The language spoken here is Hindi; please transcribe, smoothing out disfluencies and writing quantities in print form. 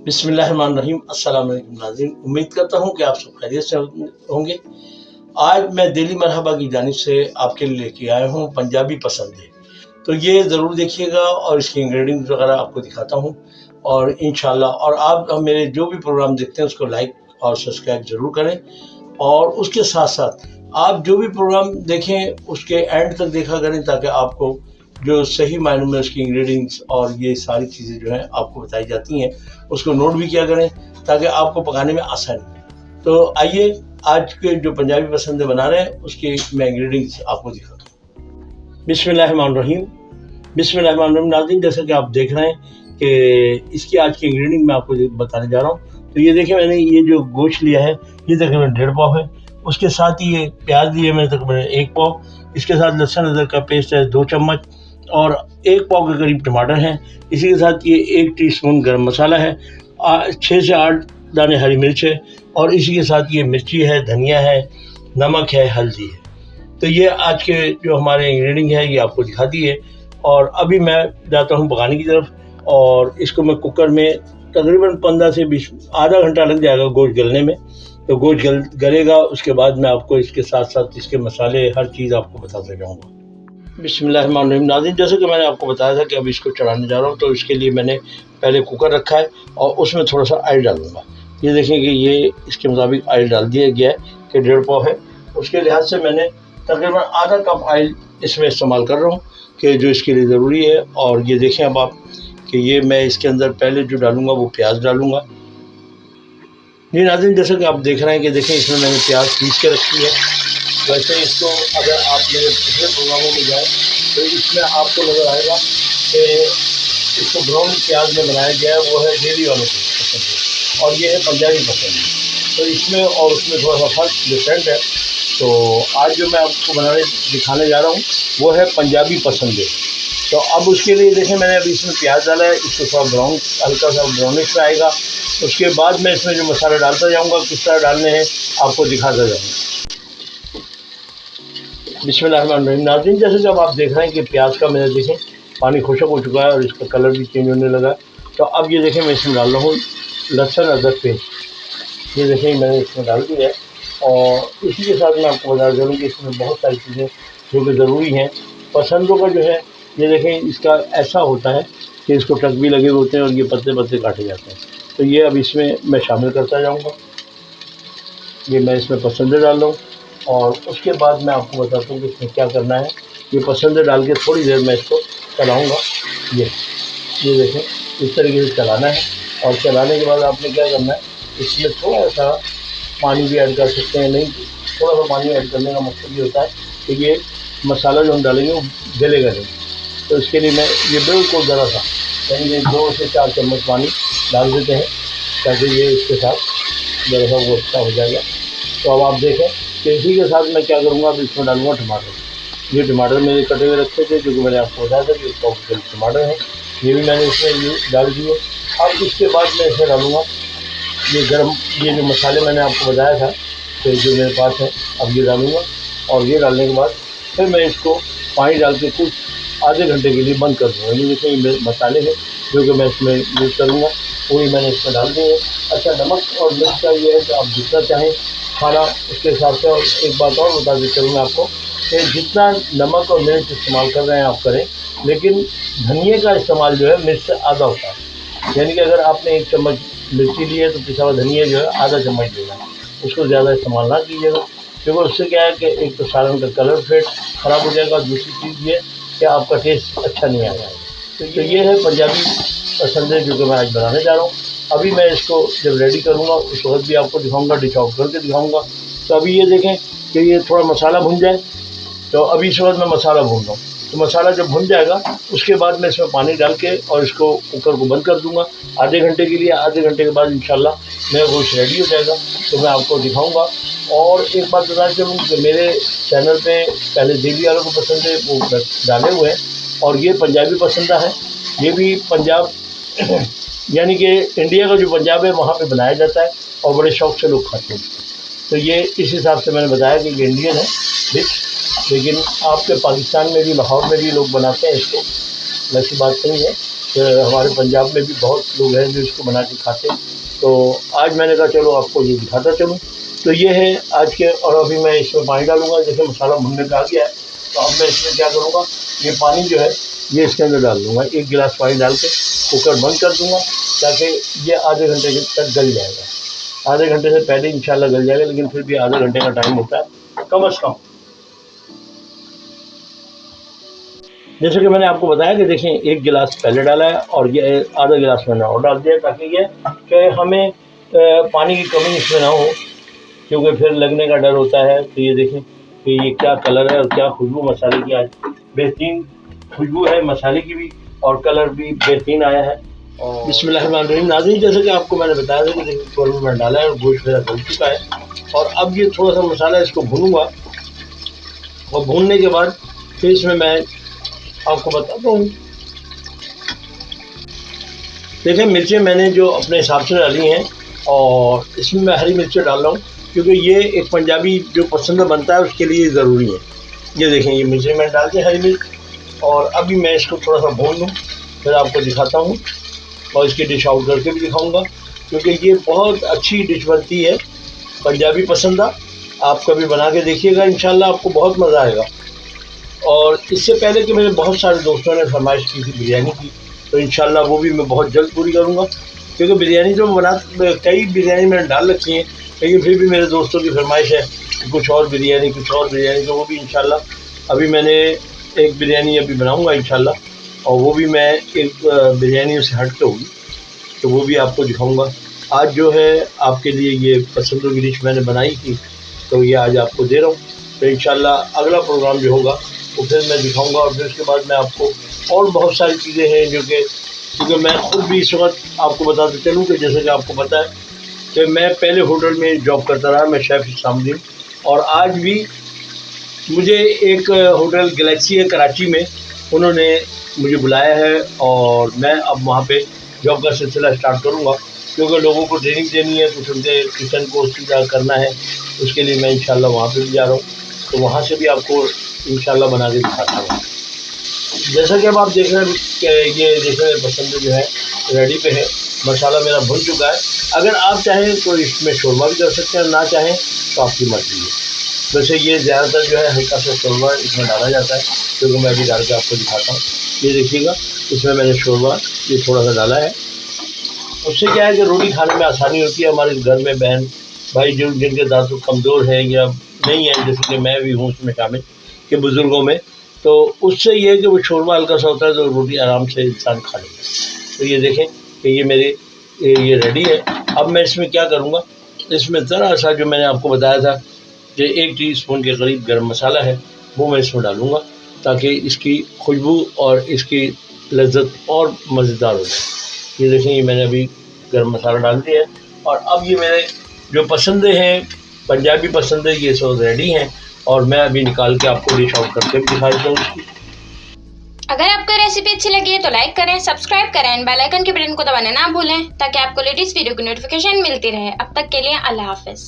बिस्मिल्लाहिर्रहमानिर्रहीम। अस्सलाम वालेकुम नाज़रीन, उम्मीद करता हूँ कि आप सब खैरियत से होंगे। आज मैं दिली मरहबा की जानिब से आपके लिए लेके आया हूँ पंजाबी पसंदे। तो ये ज़रूर देखिएगा और इसकी इंग्रेडिएंट्स वगैरह आपको दिखाता हूँ और इंशाल्लाह और आप मेरे जो भी प्रोग्राम देखते हैं उसको लाइक और सब्सक्राइब ज़रूर करें। और उसके साथ-साथ आप जो भी प्रोग्राम देखें उसके एंड तक देखा करें ताकि आपको जो सही मायनों में उसकी इंग्रेडिएंट्स और ये सारी चीज़ें जो हैं आपको बताई जाती हैं, उसको नोट भी किया करें ताकि आपको पकाने में आसानी हो। तो आइए आज के जो पंजाबी पसंदे बना रहे हैं उसके मैं इंग्रेडिएंट्स आपको दिखाता हूँ। बिस्मिल्लाहिर्रहमानिर्रहीम। बिस्मिल्लाहिर्रहमानिर्रहीम नाज़रीन, जैसा कि आप देख रहे हैं कि इसकी आज की इंग्रेडिएंट मैं आपको बताने जा रहा हूँ। तो ये देखिए मैंने ये जो गोश्त लिया है ये तकरीबन 1.5 पाव है। उसके साथ ही ये प्याज लिए मैंने तकरीबन 1 पाव। इसके साथ लहसुन अदरक का पेस्ट है 2 चम्मच और 1 पाव के करीब टमाटर हैं। इसी के साथ ये 1 टीस्पून गरम मसाला है, 6 से 8 दाने हरी मिर्च है और इसी के साथ ये मिर्ची है, धनिया है, नमक है, हल्दी है। तो ये आज के जो हमारे इंग्रेडिएंट है ये आपको दिखा दिए और अभी मैं जाता हूँ पकाने की तरफ। और इसको मैं कुकर में तकरीबन 15 से 20 आधा घंटा लग जाएगा गोश्त गलने में। तो गोश्त गलेगा उसके बाद मैं आपको इसके साथ साथ इसके मसाले हर चीज़ आपको बताता जाऊँगा। बिस्मिल्लाहिर्रहमानिर्रहीम नाज़रीन, जैसे कि मैंने आपको बताया था कि अब इसको चढ़ाने जा रहा हूँ तो इसके लिए मैंने पहले कुकर रखा है और उसमें थोड़ा सा ऑयल डालूँगा। ये देखें कि ये इसके मुताबिक ऑयल डाल दिया गया है कि 1.5 पाव है। उसके लिहाज से मैंने तकरीबन आधा कप ऑयल इसमें इस्तेमाल कर रहा हूँ कि जो इसके लिए ज़रूरी है। और ये देखें अब आप कि ये मैं इसके अंदर पहले जो डालूँगा वो प्याज डालूँगा। जी नाज़रीन, जैसा कि आप देख रहे हैं कि देखें इसमें मैंने प्याज पीस के रखी है। वैसे इसको अगर आप मेरे पिछले प्रोग्रामों में जाएँ तो इसमें आपको नज़र आएगा कि इसको ब्राउन प्याज में बनाया गया है, वो है दिल्ली वालों की पसंद और ये है पंजाबी पसंद। तो इसमें और उसमें थोड़ा सा फर्क डिफरेंट है। तो आज जो मैं आपको दिखाने जा रहा हूँ वो है पंजाबी पसंद। तो अब उसके लिए देखें मैंने अभी इसमें प्याज डाला है, इसको थोड़ा ब्राउन हल्का सा ब्राउनिश में आएगा। उसके बाद मैं इसमें जो मसाले डालता जाऊँगा किस तरह डालने हैं आपको दिखाता जाऊँगा। बिस्मिल्लाहिर्रहमानिर्रहीम नाज़रीन, जैसे जब आप देख रहे हैं कि प्याज का मैंने देखें पानी खुशक हो चुका है और इसका कलर भी चेंज होने लगा। तो अब ये देखें मैं इसमें डाल रहा हूँ लहसुन अदरक पेस्ट। ये देखें मैंने इसमें डाल दिया है और इसी के साथ मैं आपको बता दूँ कि इसमें बहुत सारी चीज़ें जो कि ज़रूरी हैं। पसंदों का जो है ये देखें इसका ऐसा होता है कि इसको टक भी लगे होते हैं और ये पत्ते पत्ते काटे जाते हैं। तो ये अब इसमें मैं शामिल करता जाऊँगा। ये मैं इसमें पसंदे डाल रहा हूँ और उसके बाद मैं आपको बताता हूँ कि इसमें क्या करना है। ये पसंदे डाल के थोड़ी देर मैं इसको चलाऊँगा। ये देखें इस तरीके से चलाना है और चलाने के बाद आपने क्या करना है, इसमें थोड़ा सा पानी भी ऐड कर सकते हैं। नहीं थोड़ा सा पानी ऐड करने का मकसद ये होता है कि ये मसाला जो हम डालेंगे वो गलेगा नहीं। तो इसके लिए मैं ये बिल्कुल ज़रा सा यानी 2 से 4 चम्मच पानी डाल देते हैं ताकि ये इसके साथ ज़रा सा वो अच्छा हो जाएगा। तो अब आप देखें कि इसी के साथ मैं क्या करूँगा, अब इसमें डालूँगा टमाटर। ये टमाटर मेरे कटे हुए रखे थे जो कि मैंने आपको बताया था कि 100 टमाटर हैं, ये भी मैंने इसमें ये डाल दिए। अब इसके बाद मैं इसमें डालूँगा ये जो मसाले मैंने आपको बताया था तो जो मेरे पास है अब ये डालूँगा। और ये डालने के बाद फिर मैं इसको पानी डाल के कुछ आधे घंटे के लिए बंद कर दूँगा। ये देखिए मसाले हैं जो कि मैं इसमें यूज़ करूँगा वो ही मैंने इसमें डाल दिए। अच्छा, नमक और मिर्च का ये है कि आप जितना चाहें खाना उसके हिसाब से। और एक बात और बता देता हूँ मैं आपको कि जितना नमक और मिर्च इस्तेमाल कर रहे हैं आप करें, लेकिन धनिए का इस्तेमाल जो है मिर्च से आधा होता है। यानी कि अगर आपने 1 चम्मच मिर्ची ली है तो पिसा हुआ धनिया जो है आधा चम्मच लेना है, उसको ज़्यादा इस्तेमाल ना कीजिएगा क्योंकि उससे क्या है कि एक तो सालन का कलर फेड ख़राब हो जाएगा, दूसरी चीज़ ये कि आपका टेस्ट अच्छा नहीं आएगा। तो ये है पंजाबी पसंदे जो कि मैं आज बनाने जा रहा हूँ। अभी मैं इसको जब रेडी करूँगा उस वक्त भी आपको दिखाऊँगा, डिश आउट करके दिखाऊँगा। तो अभी ये देखें कि ये थोड़ा मसाला भुन जाए। तो अभी इस वक्त मैं मसाला भून रहा हूँ। तो मसाला जब भुन जाएगा उसके बाद मैं इसमें पानी डाल के और इसको कुकर को बंद कर दूँगा आधे घंटे के लिए। आधे घंटे के बाद इंशाल्लाह मेरा गोश्त रेडी हो जाएगा तो मैं आपको दिखाऊँगा। और एक बात बता चलूँ कि मेरे चैनल पे पहले दिल्ली वालों को पसंद है वो डाले हुए हैं और ये पंजाबी पसंदा है। ये भी पंजाब यानी कि इंडिया का जो पंजाब है वहाँ पे बनाया जाता है और बड़े शौक़ से लोग खाते हैं। तो ये इस हिसाब से मैंने बताया कि इंडियन है डिश, लेकिन आपके पाकिस्तान में भी लाहौर में भी लोग बनाते हैं इसको, वैसी बात नहीं है। हमारे पंजाब में भी बहुत लोग हैं जो इसको बना के खाते हैं। तो आज मैंने कहा चलो आपको ये दिखाता चलूँ। तो ये है आज के, और अभी मैं इसमें पानी डालूँगा। जैसे मसाला भुनने का आ गया है तो अब मैं इसमें क्या करूँगा, ये पानी जो है ये इसके अंदर डाल दूँगा। 1 गिलास पानी डाल के कुकर बंद कर दूँगा ताकि ये आधे घंटे तक गल जाएगा। आधे घंटे से पहले इंशाल्लाह गल जाएगा, लेकिन फिर भी आधे घंटे का टाइम होता है कम से कम। जैसे कि मैंने आपको बताया कि देखें 1 गिलास पहले डाला है और ये आधा गिलास मैंने और डाल दिया ताकि ये कि हमें पानी की कमी इसमें ना हो, क्योंकि फिर लगने का डर होता है। तो ये देखें कि ये क्या कलर है और क्या खुशबू मसाले की, आज बेहतरीन खुशबू है मसाले की भी और कलर भी बेहतरीन आया है। बिस्मिल्लाहिर्रहमानिर्रहीम। नाज़रीन, जैसे कि आपको मैंने बताया था कि देखिए कुकर में डाला है और गोश्त मेरा गल चुका है और अब ये थोड़ा सा मसाला इसको भूनूंगा और भूनने के बाद फिर इसमें मैं आपको बताता हूँ। देखिए मिर्चें मैंने जो अपने हिसाब से डाली हैं और इसमें मैं हरी मिर्चें डाल रहा हूँ क्योंकि ये एक पंजाबी जो पसंद बनता है उसके लिए ज़रूरी है। ये देखें ये मिर्चें मैंने डाल दी हरी मिर्च, और अभी मैं इसको थोड़ा सा भून लूँ फिर आपको दिखाता हूँ और इसकी डिश आउट करके भी दिखाऊँगा, क्योंकि ये बहुत अच्छी डिश बनती है पंजाबी पसंदा। आप कभी बना के देखिएगा, इंशाल्लाह आपको बहुत मज़ा आएगा। और इससे पहले कि मेरे बहुत सारे दोस्तों ने फरमाइश की थी बिरयानी की, तो इंशाल्लाह वो भी मैं बहुत जल्द पूरी करूँगा, क्योंकि बिरयानी जो बना कई बिरयानी मैंने डाल रखी हैं, लेकिन फिर भी मेरे दोस्तों की फरमाइश है कि कुछ और बिरयानी, तो वो भी इंशाल्लाह अभी मैंने एक बिरयानी अभी बनाऊँगा इंशाल्लाह, और वो भी मैं एक बिरयानी से हट के होगी, तो वो भी आपको दिखाऊँगा। आज जो है आपके लिए ये पसंदों की डिश मैंने बनाई थी, तो ये आज आपको दे रहा हूँ। तो इंशाल्लाह अगला प्रोग्राम जो होगा वो फिर मैं दिखाऊंगा, और फिर उसके बाद मैं आपको और बहुत सारी चीज़ें हैं जो कि, क्योंकि मैं खुद भी इस वक्त आपको बताते चलूँ कि जैसे कि आपको पता है कि मैं पहले होटल में जॉब करता रहा, मैं शेफ़ इस्लामुद्दीन, और आज भी मुझे एक होटल गैलेक्सी है कराची में, उन्होंने मुझे बुलाया है और मैं अब वहाँ पे जॉब का सिलसिला स्टार्ट करूँगा, क्योंकि लोगों को ट्रेनिंग देनी है, कुछ उनके किचन को सीधा करना है, उसके लिए मैं इंशाल्लाह वहाँ पे भी जा रहा हूँ। तो वहाँ से भी आपको इंशाल्लाह बना के दिखाता हूँ। जैसा कि अब आप देख रहे हैं कि ये देख रहे हैं पसंद जो है रेडी पे है, मसाला मेरा भुन चुका है। अगर आप चाहें तो इसमें शोरमा भी कर सकते हैं, ना चाहें तो आपकी मर्ज़ी है। वैसे ये ज़्यादातर जो है हल्का सा शोरमा इसमें डाला जाता है, क्योंकि मैं भी डाल के आपको दिखाता हूँ। ये देखिएगा इसमें मैंने शोरमा ये थोड़ा सा डाला है, उससे क्या है कि रोटी खाने में आसानी होती है। हमारे घर में बहन भाई जो जिनके दांत कमज़ोर हैं या नहीं है, जैसे कि मैं भी हूँ उसमें शामिल के बुज़ुर्गों में, तो उससे ये है कि वो शोरमा हल्का सा होता है तो रोटी आराम से इंसान खा लेता है। तो ये देखें कि ये मेरे ये रेडी है। अब मैं इसमें क्या करूँगा, इसमें ज़रा सा जो मैंने आपको बताया था कि 1 टीस्पून के करीब गरम मसाला है, वो मैं इसमें डालूँगा ताकि इसकी खुशबू और इसकी लज्जत और मज़ेदार हो जाए। ये देखें ये मैंने अभी गरम मसाला डाल दिया है, और अब ये मेरे जो पसंदें हैं पंजाबी पसंदें ये सब रेडी हैं, और मैं अभी निकाल के आपको डिश आउट करके भी दिखा देता हूँ। अगर आपको रेसिपी अच्छी लगी है तो लाइक करें, सब्सक्राइब करें एंड बेल आइकन के बटन को दबाना ना भूलें ताकि आपको लेटेस्ट वीडियो की नोटिफिकेशन मिलती रहे। अब तक के लिए अल्लाह हाफिज़।